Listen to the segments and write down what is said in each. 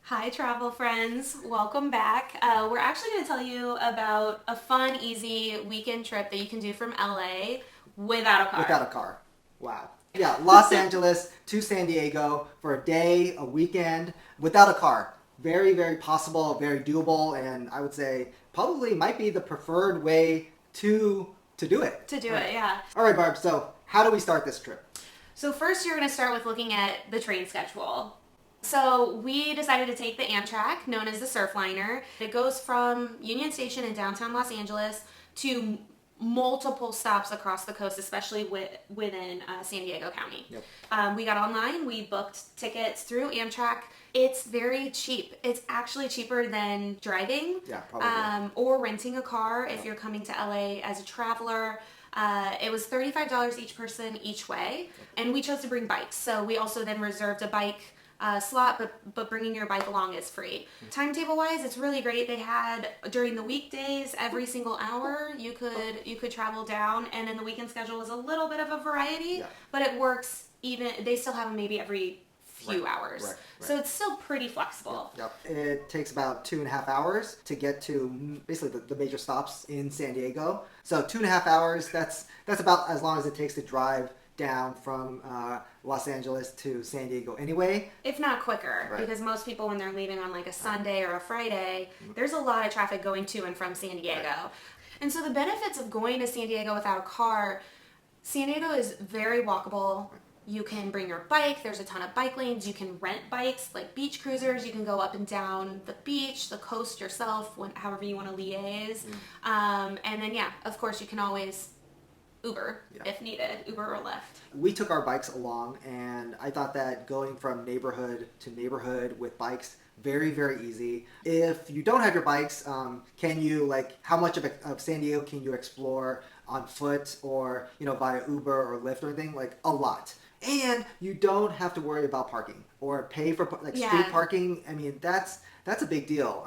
Hi, travel friends. Welcome back. We're actually going to tell you about a fun, easy weekend trip that you can do from LA without a car. Without a car. Wow. Yeah, Los Angeles to San Diego for a day, a weekend, without a car. Very, very possible, very doable, and I would say probably might be the preferred way to do it. To do All it, right. yeah. All right, Barb. So, how do we start this trip? So, first, you're going to start with looking at the train schedule. So, we decided to take the Amtrak, known as the Surfliner. It goes from Union Station in downtown Los Angeles to multiple stops across the coast, especially within San Diego County. Yep. We got online, we booked tickets through Amtrak. It's very cheap. It's actually cheaper than driving, Yeah, probably. or renting a car if you're coming to LA as a traveler. It was $35 each person each way, and we chose to bring bikes. So we also then reserved a bike slot, but bringing your bike along is free. Timetable wise, it's really great. They had during the weekdays every single hour you could travel down, and then the weekend schedule was a little bit of a variety, Yeah. but it works. Even they still have them maybe every few hours, right. so it's still pretty flexible. Yep. It takes about 2.5 hours to get to basically the major stops in San Diego. So 2.5 hours. That's about as long as it takes to drive down from Los Angeles to San Diego. Anyway, If not quicker, Right. because most people when they're leaving on like a Sunday or a Friday, there's a lot of traffic going to and from San Diego. And so the benefits of going to San Diego without a car, San Diego is very walkable. You can bring your bike. There's a ton of bike lanes. You can rent bikes like beach cruisers. You can go up and down the beach, the coast yourself, however you want to liaise. And then, yeah, of course, you can always Uber if needed, Uber or Lyft. we took our bikes along, and I thought that going from neighborhood to neighborhood with bikes very, very easy. If you don't have your bikes, can you how much of San Diego can you explore on foot or via Uber or Lyft or anything? Like a lot. And you don't have to worry about parking or pay for street Yeah. parking. I mean, that's a big deal.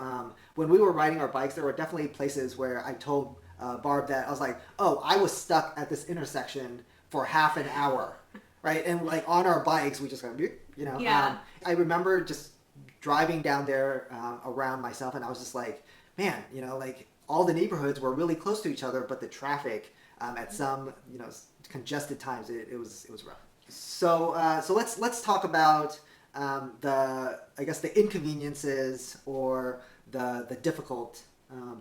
When we were riding our bikes, there were definitely places where I told Barb that I was like, oh, I was stuck at this intersection for half an hour, right? And on our bikes, we just go, Yeah. I remember just driving down there around myself, and I was just like, man, all the neighborhoods were really close to each other, but the traffic at some congested times it was rough. So let's talk about the I guess the inconveniences or the difficult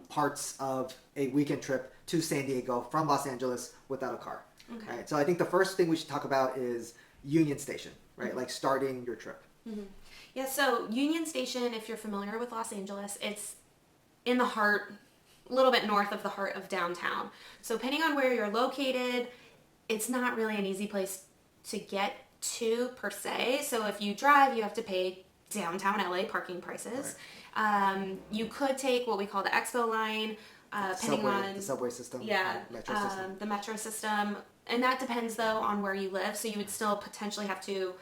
parts of a weekend trip to San Diego from Los Angeles without a car. Okay. Right. So I think the first thing we should talk about is Union Station, right? Like starting your trip. Yeah, so Union Station, if you're familiar with Los Angeles, it's in the heart, a little bit north of the heart of downtown. So depending on where you're located, it's not really an easy place to get to per se. So if you drive, you have to pay downtown LA parking prices. You could take what we call the Expo line, depending on The subway system, yeah, metro system. the metro system, and that depends though on where you live. So you would still potentially have to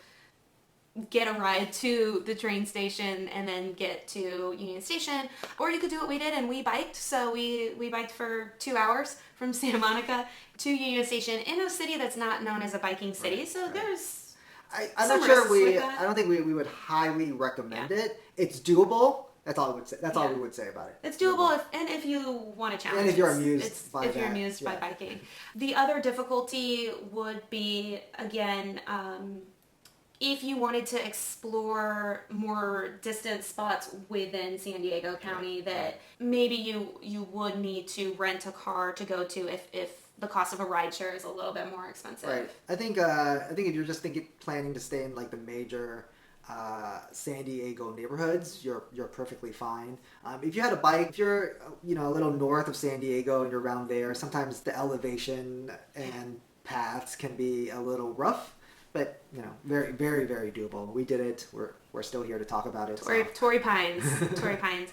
get a ride to the train station and then get to Union Station, or you could do what we did and we biked. So we biked for 2 hours from Santa Monica to Union Station in a city that's not known as a biking city. So there's I'm some not sure risks with that. I don't think we would highly recommend it. It's doable. That's all I would say. That's all we would say about it. It's doable if you want to challenge. And if you're it. amused It's- by if you're that, amused by yeah. biking. The other difficulty would be again if you wanted to explore more distant spots within San Diego County that maybe you would need to rent a car to go to if the cost of a rideshare is a little bit more expensive. Right. I think if you're just planning to stay in the major San Diego neighborhoods, you're perfectly fine. If you had a bike, if you're a little north of San Diego and you're around there, sometimes the elevation and paths can be a little rough, but very, very, very doable. We did it. We're still here to talk about it. Torrey Pines. Torrey Pines.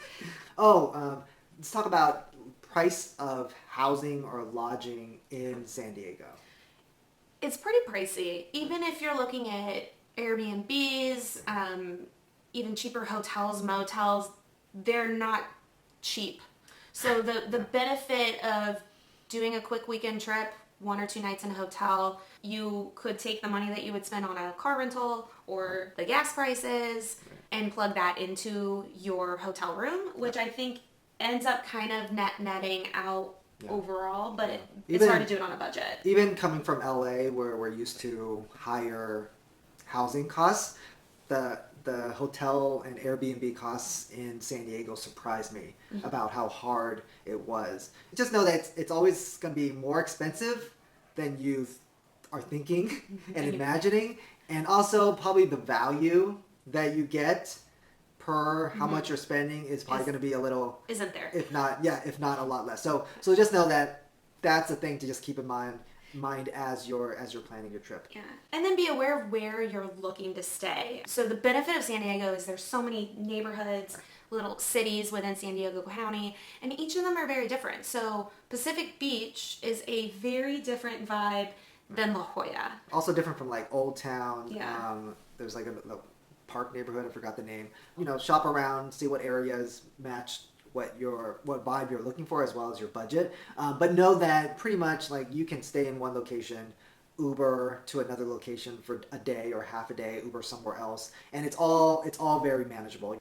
Let's talk about price of housing or lodging in San Diego. It's pretty pricey. Even if you're looking at Airbnbs, even cheaper hotels, motels, they're not cheap. So the benefit of doing a quick weekend trip, 1 or 2 nights in a hotel, you could take the money that you would spend on a car rental or the gas prices and plug that into your hotel room, which I think ends up kind of netting out overall, but it's hard to do it on a budget. Even coming from LA, where we're used to higher housing costs, the hotel and Airbnb costs in San Diego surprised me about how hard it was. Just know that it's always going to be more expensive than you are thinking and imagining, and also probably the value that you get per how much you're spending is probably going to be a little, isn't there, if not a lot less. So just know that that's a thing to just keep in mind as you're planning your trip. Yeah. And then be aware of where you're looking to stay. So the benefit of San Diego is there's so many neighborhoods, little cities within San Diego County, and each of them are very different. So Pacific Beach is a very different vibe than La Jolla. Also different from like Old Town. Yeah. There's like a park neighborhood, I forgot the name. Shop around, see what areas match what vibe you're looking for, as well as your budget. But know that pretty much like you can stay in one location, Uber to another location for a day or half a day, Uber somewhere else, and it's all very manageable.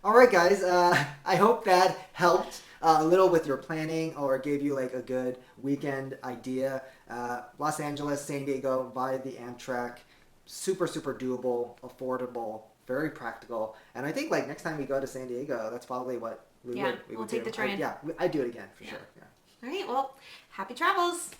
All right, guys. I hope that helped a little with your planning or gave you like a good weekend idea. Los Angeles, San Diego via the Amtrak, super doable, affordable, very practical, and I think like next time we go to San Diego, that's probably what we would we'll take do. the train. I'd do it again for sure. Yeah. All right. Well, happy travels.